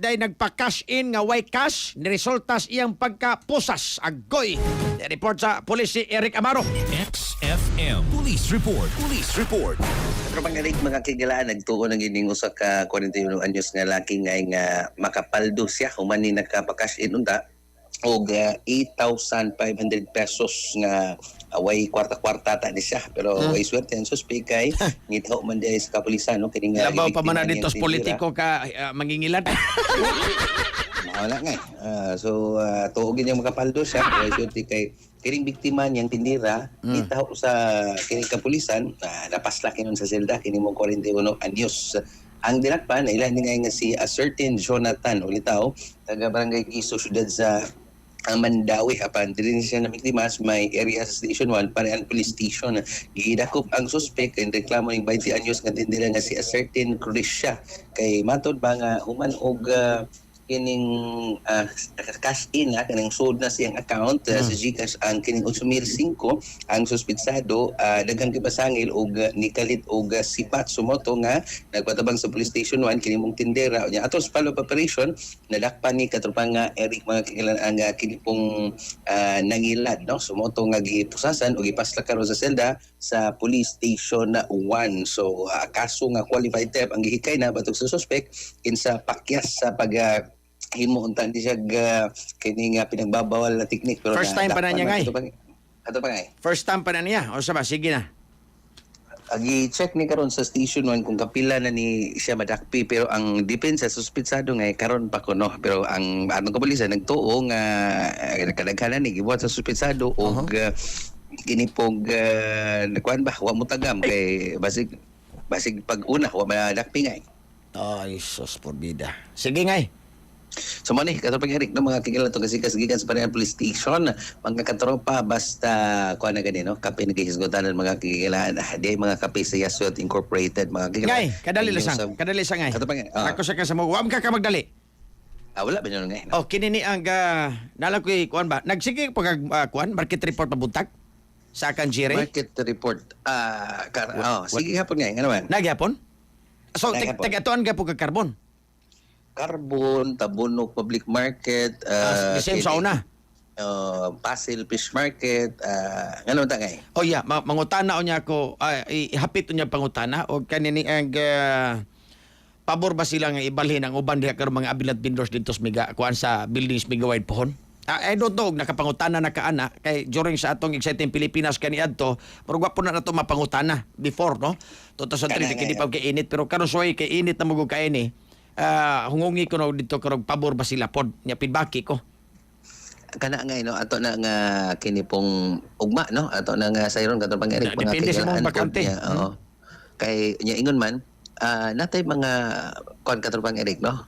day nagpa-cash in nga way cash ni resultas iyang pagkapusas agoy. Report sa pulis si Eric Amaro. XFM Police Report. Police Report. Pero pangalig mga kigalaan, nagtuo ng ining usa ka 41 anyos nga laki nga makapaldo siya human ni nagkapa-cash in unta og 8,500 pesos nga away kwarta-kwarta ta ni siya pero way swerte ang suspect kay ngitaw man di sa kapulisan no kini nga Labaw pa man na dito sa politiko ka mangingilan. Wala nga so tuogin yung makapaldo siya way swerte kay kining biktima niyang tindira ngitaw sa kining kapulisan napaslaki nun sa selda kini mo 41 anyos. Ang dinakpan ilan nga si a certain Jonathan ulitaw taga barangay Kiso syudad sa Mandawi apan dili siya namiktimas may area sa Station 1 parehan police station gidakop ang suspect and reklamo ning 20 anyos nga tindira nga si a certain Croatia kay matod ba nga human og kining cash in kaning sold na siyang account sa GCash ang kining 8,005 ang suspitsado daghang kipasangil og nikalit og sipat sumoto nga nagpatabang sa police station 1 kining mong tindera nya atos follow-up operation nadakpan ni katropang nga Eric mga kingilan ang kini pong nangilad no sumoto nga gipusasan og ipasla karon sa selda sa police station 1 so kaso nga qualified theft ang gihikay na batok sa suspect kinsa pakyas sa pag himo unta di siya kini nga pinagbabawal na teknik pero First time pa na niya ngay. Ato pa ngay. First time pa na niya. O sa ba sige na. Agi check ni karon sa station 1 kung kapila na ni siya madakpi pero ang depensa suspitsado nga karon pa kuno pero ang atong kapulisan nagtuo nga kadaghanan ni gibuhat sa suspitsado og kini pog kuan ba wa mo tagam kay basig pag una wa madakpi ngay. Ay sus porbida. Sige ngay. So mani katropang Eric no mga kikilan to kasi gikan sa parehan police station mga katropa basta kuan na gani no kape nagihisgotan ng mga kikilan di mga kape sa Yasot Incorporated mga kikilan Ngay, kadali lang ngay. katropang Ako sa ka sa mo, wam ka magdali. wala ba nyo ngay Oh, kini ni ang nalang ko kuan ba? Nagsige pag kuan market report pabuntag sa kan jire. market report sige hapon ngay ano man Nagyapon? So Nagyapon. tagatuan ka po kag carbon. Carbon, Tabunog Public Market, The same sa una. Pasil Fish Market, ngano ta ngay? Oh yeah, mangutana o niya ako, ihapit o niya pangutana o kanini ang pabor ba sila nga ibalhin ang uban diha karon mga abilat vendors dito sa Miga kuan sa buildings Miga Wide pohon. I don't know nakapangutana na kaana kay during sa atong exciting Pilipinas kaniadto pero gwapo na nato mapangutana before no. 2003 kini pa kay init pero karon soy kay init na magug kaini. Hungungi ko no dito karong pabor ba sila pod nya feedback ko Kana nga no ato na nga kini pong ugma no ato na nga sayron katong pang-Eric mga depende sa mga bakante kay nya ingon man natay mga kon katong pang-Eric no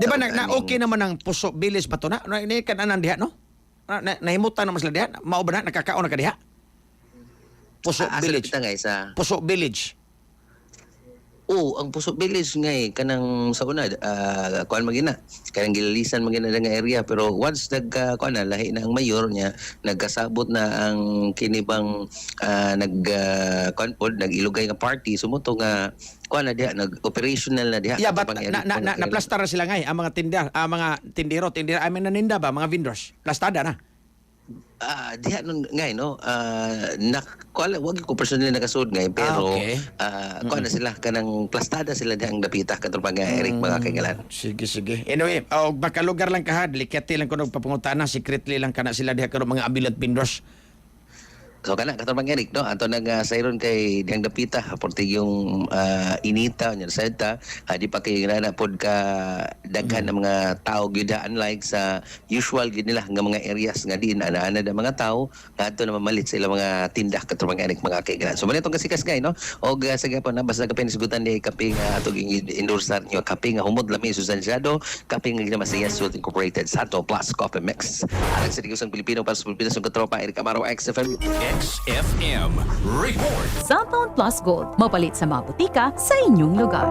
di ba na okay naman ang Puso Village ba to na ni kananan diha no nahimutan naman sila diha mao ba na nakakaon na ka diha Puso Village sa Puso Village. ang Puso Village ngay kanang sa una kuan magina kanang gilalisan magina nga area pero once kuan na lahi na ang mayor niya nagkasabot na ang kinibang kuan pod nagilugay nga party sumuto nga kuan na diha nag-operational na diha Yeah, but na plastar na sila ngay ang mga tinda mga tindira I mean naninda ba mga vendors plastada na. Diha nun ngay no wag ko personally nakasud ngay pero kuan na sila kanang plastada sila dihang dapita katong Eric mga kaigalan. Sige anyway baka lugar lang ka ha delikate lang ko nagpapangutana secretly lang kana sila diha karon mga abilat vendors. So kana katong Eric no ato nag sayron kay dihang dapita porti yung inita nya sa di pa kay na pod ka daghan ng mga tao gyud unlike sa usual gyud nila nga mga areas nga di ana da mga tao ngadto na mamalit sa ilang mga tindah katong Eric mga kaigalan. So mali tong kasikas gay no og sa gapon na basta kape nisgutan di kape nga atong endorser nyo kape nga humod lami sustansyado kape nga ginamas sa Yasot Incorporated Sato Plus Coffee Mix. Alang sa digusang Pilipino para sa Pilipinas ng katropa Eric Amaro XFM. XFM Report. Santon Plus Gold, mapalit sa mga butika sa inyong lugar.